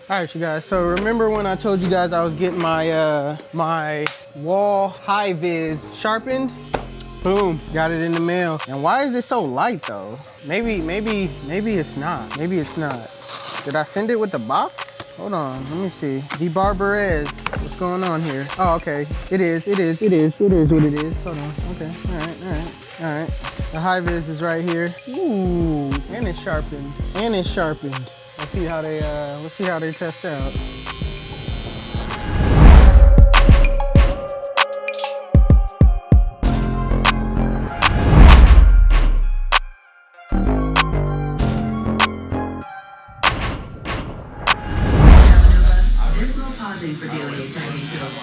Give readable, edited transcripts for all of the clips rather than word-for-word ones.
All right, you guys, so remember when I told you guys I was getting my my wall high vis sharpened? Boom, got it in the mail. And why is it so light though? Maybe it's not. Maybe it's not. Did I send it with the box? Hold on, let me see. The Barberez, what's going on here? Oh, okay, it is what it is. Hold on, okay, all right. The high vis is right here. Ooh, and it's sharpened, Let's see how they test out. For daily HIV pills.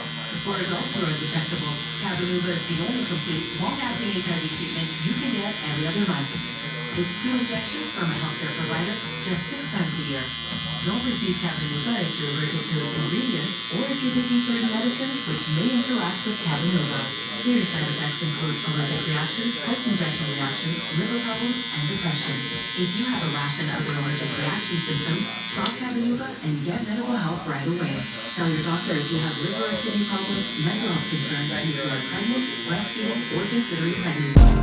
For adults who are undetectable, Cabenuva is the only complete, long-acting HIV treatment you can get every other month. It's 2 injections from a healthcare provider just 6 times a year. Don't receive Cabenuva if you're allergic to its ingredients or if you're taking certain medicines which may interact with Cabenuva. Serious side effects include allergic reactions, post-injection reactions, liver problems, and depression. If you have a rash and other allergic reaction symptoms, stop Cabenuva and get medical help right away. Tell your doctor if you have liver or kidney problems, mental health concerns, and if you are pregnant, breastfeeding, or considering pregnancy.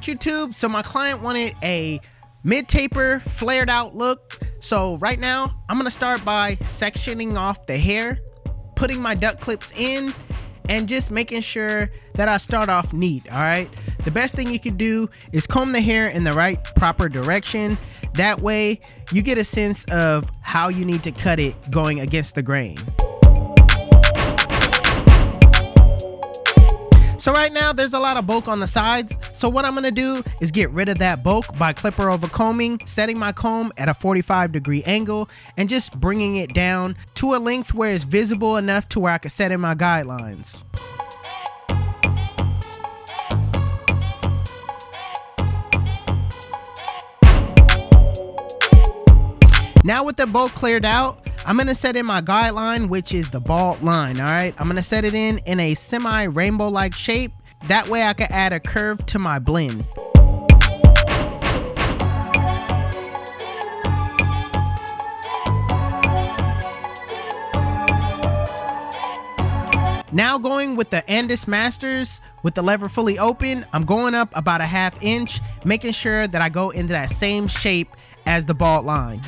YouTube, so my client wanted a mid-taper flared out look, so right now I'm gonna start by sectioning off the hair, putting my duct clips in, and just making sure that I start off neat. All right, the best thing you could do is comb the hair in the right proper direction. That way you get a sense of how you need to cut it going against the grain. So right now there's a lot of bulk on the sides, so what I'm gonna do is get rid of that bulk by clipper over combing, setting my comb at a 45-degree angle and just bringing it down to a length where it's visible enough to where I can set in my guidelines. Now with the bulk cleared out, I'm gonna set in my guideline, which is the bald line. All right, I'm gonna set it in a semi-rainbow like shape. That way I can add a curve to my blend. Now going with the Andis Masters with the lever fully open, I'm going up about a 1/2 inch, making sure that I go into that same shape as the bald line.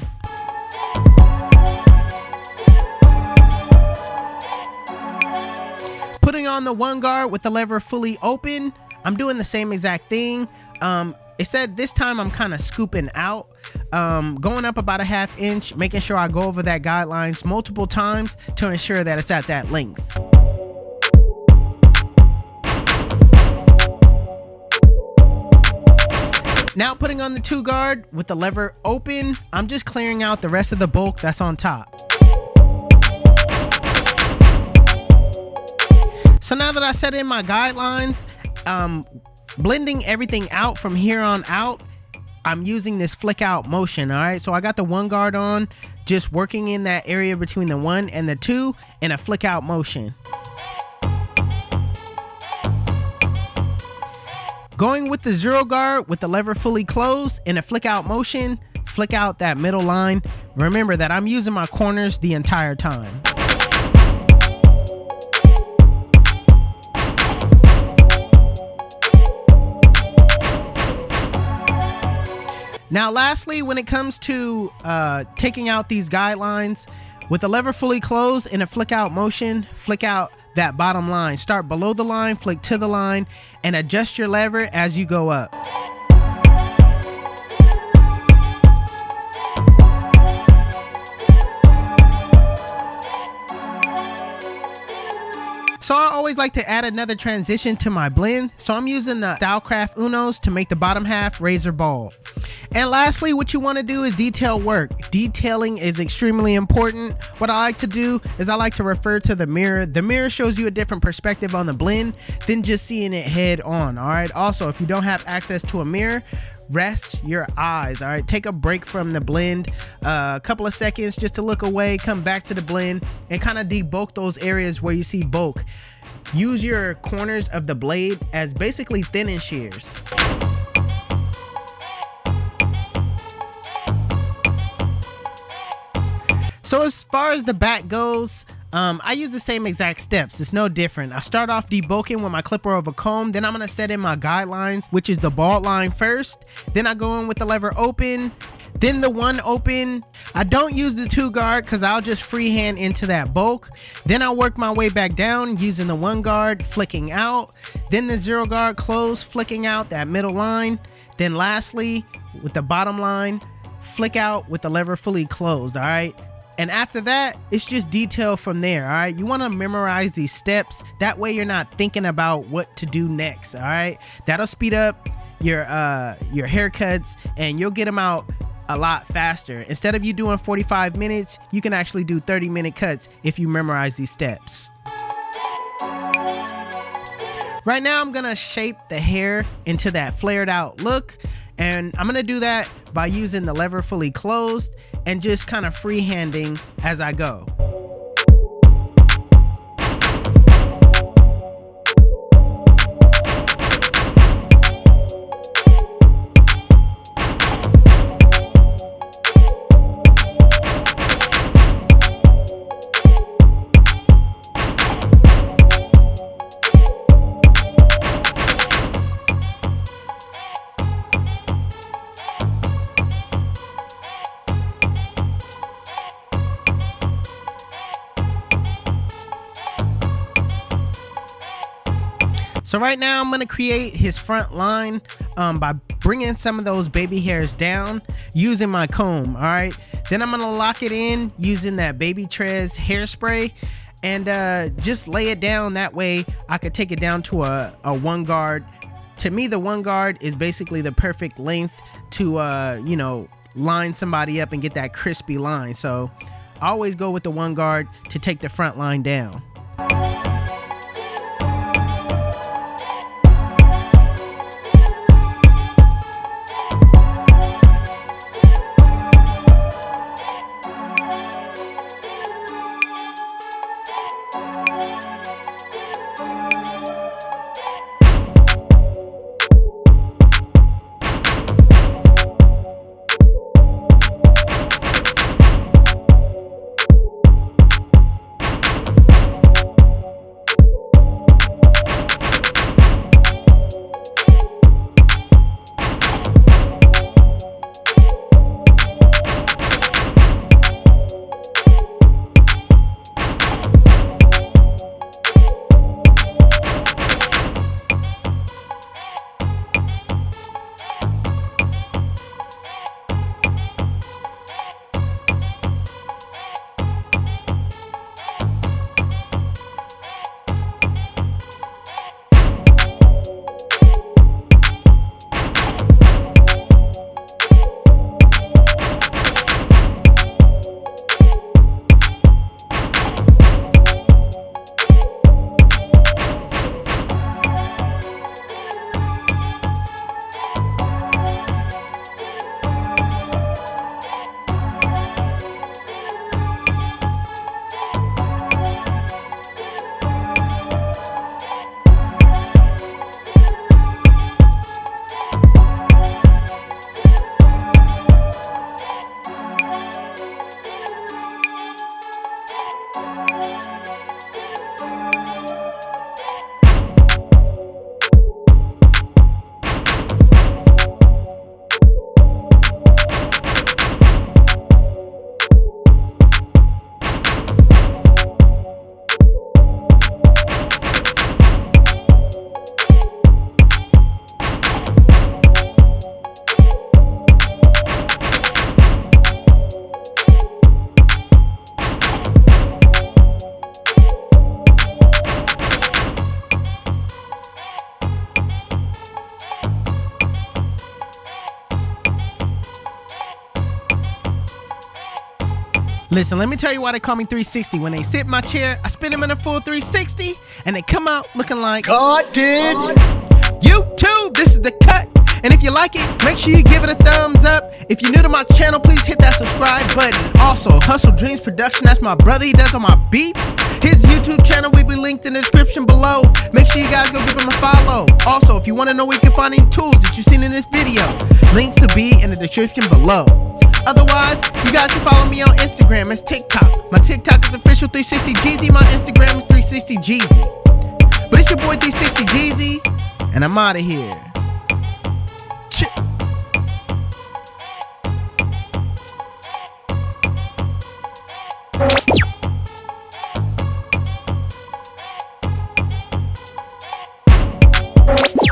Putting on the 1 guard with the lever fully open, I'm doing the same exact thing. It said this time I'm kind of scooping out, going up about a 1/2 inch, making sure I go over that guidelines multiple times to ensure that it's at that length. Now putting on the 2 guard with the lever open, I'm just clearing out the rest of the bulk that's on top. So now that I set in my guidelines, blending everything out from here on out, I'm using this flick out motion. All right, so I got the 1 guard on, just working in that area between the 1 and the 2 in a flick out motion. Going with the 0 guard with the lever fully closed in a flick out motion, flick out that middle line. Remember that I'm using my corners the entire time. Now lastly, when it comes to taking out these guidelines, with the lever fully closed in a flick out motion, flick out that bottom line. Start below the line, flick to the line, and adjust your lever as you go up. So I always like to add another transition to my blend. So I'm using the Stylecraft Unos to make the bottom half razor bald. And lastly, what you want to do is detail work. Detailing is extremely important. What I like to do is I like to refer to the mirror. The mirror shows you a different perspective on the blend than just seeing it head on. All right. Also, if you don't have access to a mirror, rest your eyes. All right, take a break from the blend, a couple of seconds just to look away, come back to the blend and kind of debulk those areas where you see bulk. Use your corners of the blade as basically thinning shears. So as far as the back goes, I use the same exact steps. It's no different. I start off debulking with my clipper over comb. Then I'm going to set in my guidelines, which is the bald line first. Then I go in with the lever open, then the one open. I don't use the 2 guard because I'll just freehand into that bulk. Then I'll work my way back down using the 1 guard, flicking out. Then the 0 guard close, flicking out that middle line. Then lastly, with the bottom line, flick out with the lever fully closed. All right. And after that, it's just detail from there. All right. You want to memorize these steps. That way you're not thinking about what to do next. All right. That'll speed up your haircuts and you'll get them out a lot faster. Instead of you doing 45 minutes, you can actually do 30-minute cuts if you memorize these steps. Right now, I'm going to shape the hair into that flared out look. And I'm going to do that by using the lever fully closed and just kind of freehanding as I go. So right now I'm going to create his front line by bringing some of those baby hairs down using my comb. All right. Then I'm going to lock it in using that Baby Trez hairspray and just lay it down. That way I could take it down to a 1 guard. To me, the 1 guard is basically the perfect length to, you know, line somebody up and get that crispy line. So I always go with the 1 guard to take the front line down. Listen, let me tell you why they call me 360. When they sit in my chair, I spin them in a full 360, and they come out looking like God did. YouTube, this is the cut. And if you like it, make sure you give it a thumbs up. If you're new to my channel, please hit that subscribe button. Also, HustleDreamProduction, that's my brother. He does all my beats. His YouTube channel will be linked in the description below. Make sure you guys go give him a follow. Also, if you want to know where you can find any tools that you've seen in this video, links will be in the description below. Otherwise, you guys can follow me on Instagram. It's TikTok. My TikTok is official 360 Jeezy. My Instagram is 360 Jeezy. But it's your boy 360 Jeezy, and I'm out of here.